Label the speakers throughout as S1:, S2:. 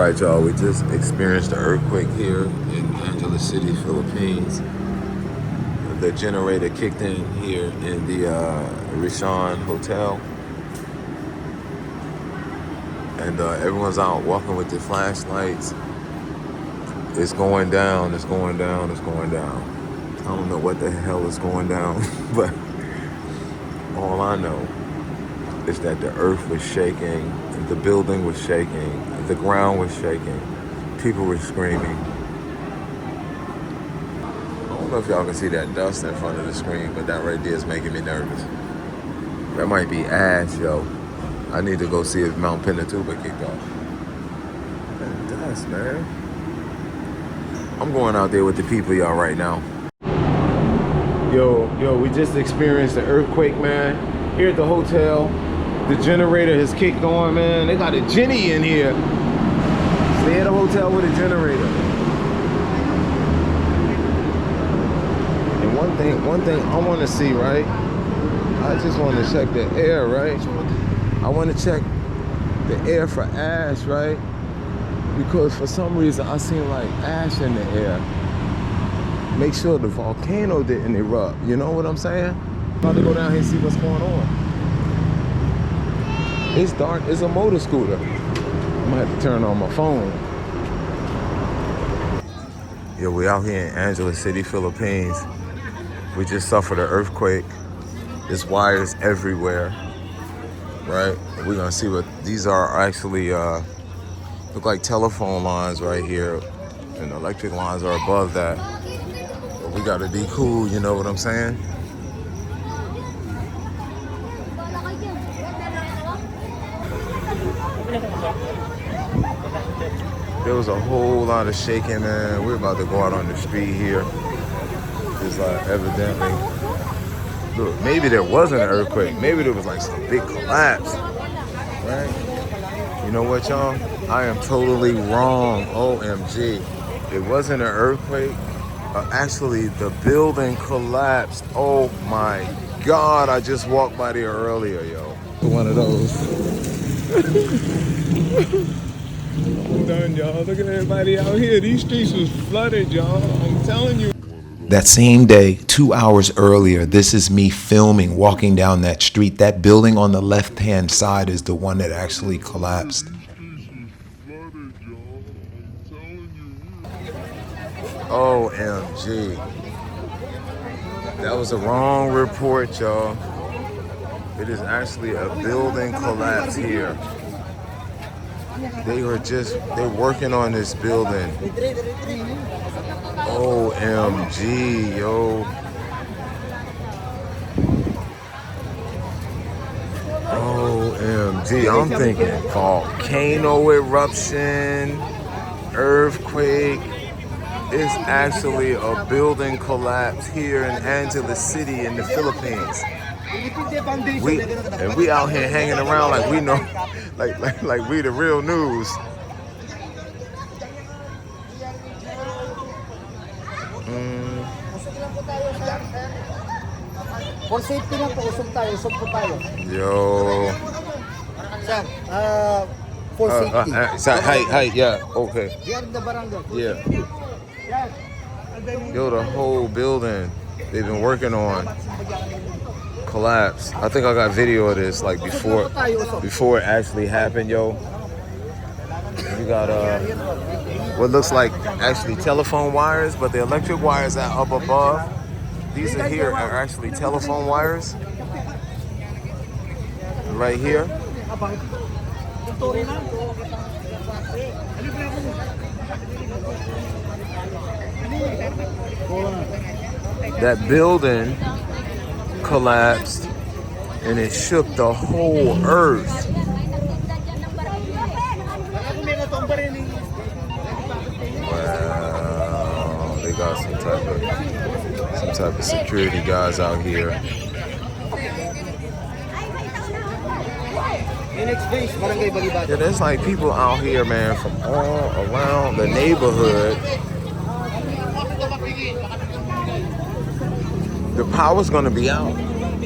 S1: Alright y'all, we just experienced an earthquake here in Angeles City, Philippines. The generator kicked in here in the Rishon Hotel. And everyone's out walking with their flashlights. It's going down, it's going down, it's going down. I don't know what the hell is going down, but all I know is that the earth was shaking, the building was shaking, the ground was shaking, people were screaming. I don't know if y'all can see that dust in front of the screen, but that right there is making me nervous. That might be ash, yo. I need to go see if Mount Pinatubo kicked off. That dust, man. I'm going out there with the people, y'all, right now. Yo, we just experienced an earthquake, man. Here at the hotel, the generator has kicked on, man. They got a Jenny in here. Stay at a hotel with a generator. And one thing I want to see, right? I just want to check the air, right? I want to check the air for ash, right? Because for some reason I seen like ash in the air. Make sure the volcano didn't erupt. You know what I'm saying? I'm about to go down here and see what's going on. It's dark. It's a motor scooter. I might have to turn on my phone. Yeah, we out here in Angeles City, Philippines. We just suffered an earthquake. There's wires everywhere, right? We're gonna see what these are actually. Look like telephone lines right here, and the electric lines are above that. But we gotta be cool, you know what I'm saying? There was a whole lot of shaking, man. We're about to go out on the street here. It's evidently, look, maybe there wasn't an earthquake. Maybe there was like some big collapse, right? You know what, y'all? I am totally wrong. OMG. It wasn't an earthquake. Actually, the building collapsed. Oh my God. I just walked by there earlier, yo. One of those. I'm done, y'all. Look at everybody out here. These streets was flooded, y'all. I'm telling you.
S2: That same day, 2 hours earlier, this is me filming, walking down that street. That building on the left-hand side is the one that actually collapsed.
S1: OMG. That was a wrong report, y'all. It is actually a building collapse here. They're working on this building. OMG, yo. OMG, I'm thinking volcano eruption, earthquake. It's actually a building collapse here in Angeles City in the Philippines. We out here hanging around like we know, like we the real news.
S3: For safety na po, usog po tayo.
S1: Yo.
S3: Sir, for safety.
S1: Hi, yeah, okay.
S3: We are in the barangay.
S1: Yeah. Yo, the whole building they've been working on collapsed. I think I got video of this like before it actually happened, yo. You got what looks like actually telephone wires, but the electric wires are up above. These are here are actually telephone wires. Right here. That building collapsed and it shook the whole earth. Wow, they got some type of security guys out here.
S3: Barangay Balibago.
S1: Yeah, there's like people out here, man, from all around the neighborhood. The power's gonna be out.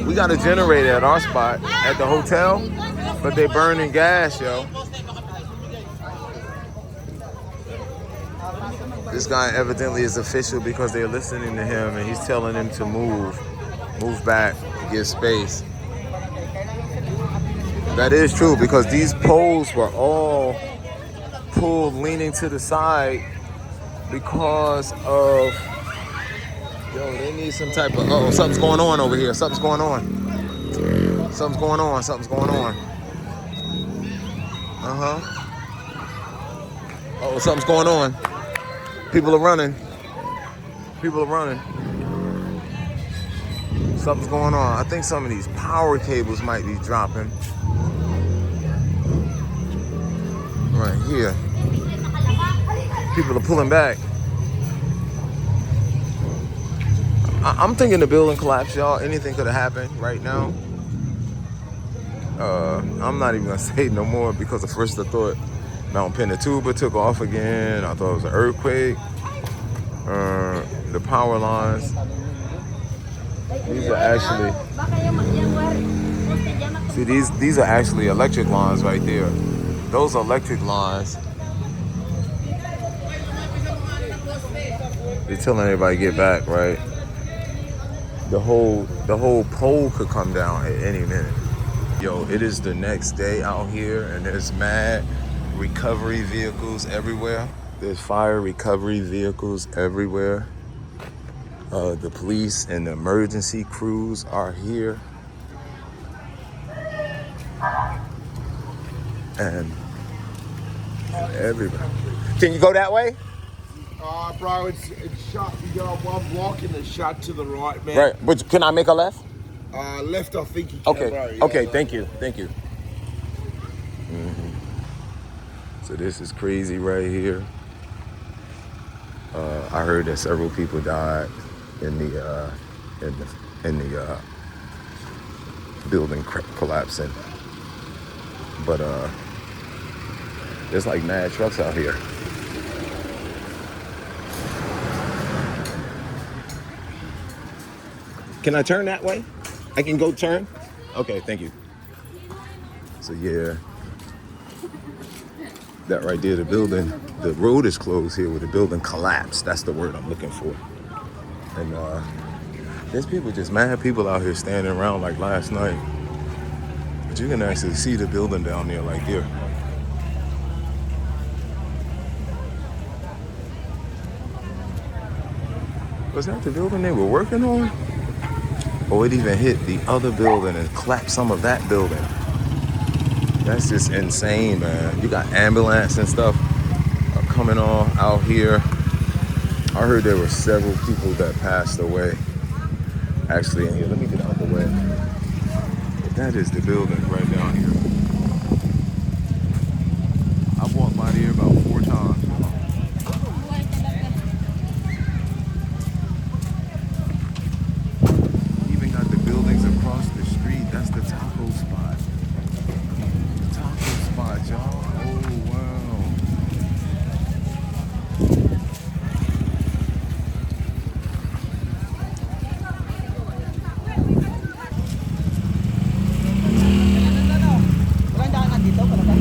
S1: We got a generator at our spot at the hotel, but they burning gas, yo. This guy evidently is official because they're listening to him and he's telling them to move back, give space. That is true because these poles were all pulled leaning to the side because of, they need some type of, something's going on over here. Something's going on. Something's going on. Something's going on. Something's going on. People are running. People are running. Something's going on. I think some of these power cables might be dropping. Right here. People are pulling back. I'm thinking the building collapsed, y'all. Anything could have happened right now. I'm not even gonna say no more because at first I thought Mount Pinatubo took off again. I thought it was an earthquake. The power lines. These are actually, see, these are actually electric lines right there. Those are electric lines. They're telling everybody to get back, right? The whole pole could come down at any minute. Yo, it is the next day out here and there's mad recovery vehicles everywhere. There's fire recovery vehicles everywhere. The police and the emergency crews are here. And everybody. Can you go that way?
S4: Bro, it's shut. You go one block and it's shut to the right, man.
S1: Right, but can I make a left?
S4: Left, I think you can,
S1: Okay,
S4: bro. Yeah,
S1: okay, thank you. So this is crazy right here. I heard that several people died in the building collapsing. But there's like mad trucks out here. Can I turn that way? I can go turn? Okay, thank you. So yeah, that right there, the building, the road is closed here where the building collapsed. That's the word I'm looking for. And there's people, just mad people out here standing around like last night. But you can actually see the building down there like here. Was that the building they were working on? Or it even hit the other building and clapped some of that building. That's just insane, man. You got ambulance and stuff coming on out here. I heard there were several people that passed away actually in here. Let me get out the way. But that is the building right down here. I've walked by here about 4 times. Even got the buildings across the street. That's the taco spot. The taco spot, y'all. Oh, wow.
S3: Walang daanan dito, talaga?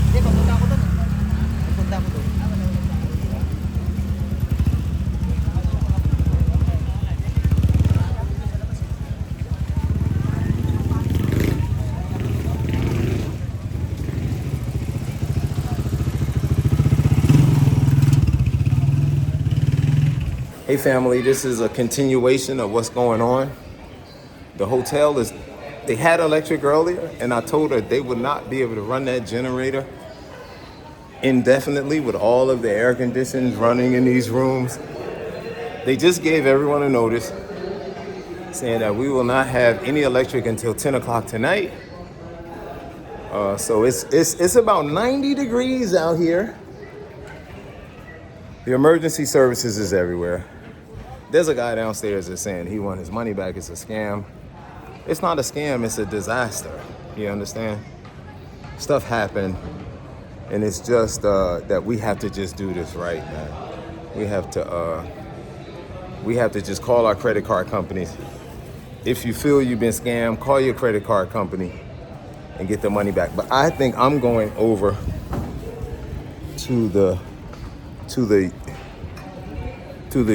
S3: Hindi, papunta ako doon. Papunta ako doon.
S1: Hey family, this is a continuation of what's going on. The hotel they had electric earlier and I told her they would not be able to run that generator indefinitely with all of the air conditions running in these rooms. They just gave everyone a notice saying that we will not have any electric until 10 o'clock tonight. So it's about 90 degrees out here. The emergency services is everywhere. There's a guy downstairs that's saying he wants his money back. It's a scam. It's not a scam, it's a disaster. You understand? Stuff happened, and it's just that we have to just do this right, man. We have to just call our credit card companies. If you feel you've been scammed, call your credit card company and get the money back. But I think I'm going over to the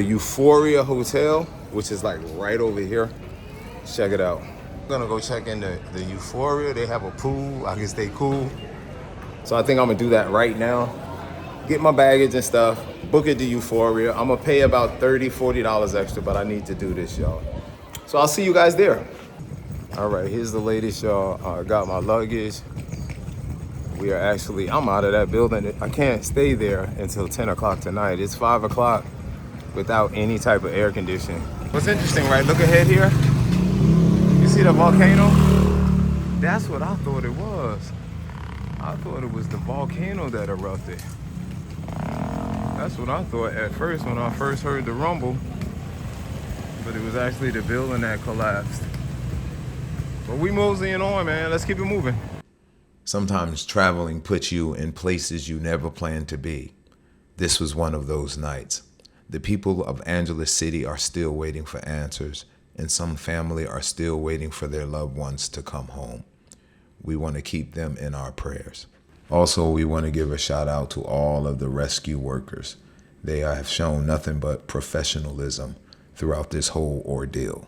S1: Euphoria Hotel, which is like right over here. Check it out. I'm gonna go check in the Euphoria. They have a pool. I can stay cool. So I think I'm gonna do that right now. Get my baggage and stuff. Book it to Euphoria. I'm gonna pay about $30, $40 extra, but I need to do this, y'all. So I'll see you guys there. All right, here's the latest, y'all. I got my luggage. We are actually, I'm out of that building. I can't stay there until 10 o'clock tonight. It's 5 o'clock without any type of air conditioning. What's interesting, right? Look ahead here. You see the volcano? That's what I thought it was. I thought it was the volcano that erupted. That's what I thought at first when I first heard the rumble. But it was actually the building that collapsed. But we moseying on, man. Let's keep it moving.
S2: Sometimes traveling puts you in places you never planned to be. This was one of those nights. The people of Angeles City are still waiting for answers, and some family are still waiting for their loved ones to come home. We want to keep them in our prayers. Also, we want to give a shout out to all of the rescue workers. They have shown nothing but professionalism throughout this whole ordeal.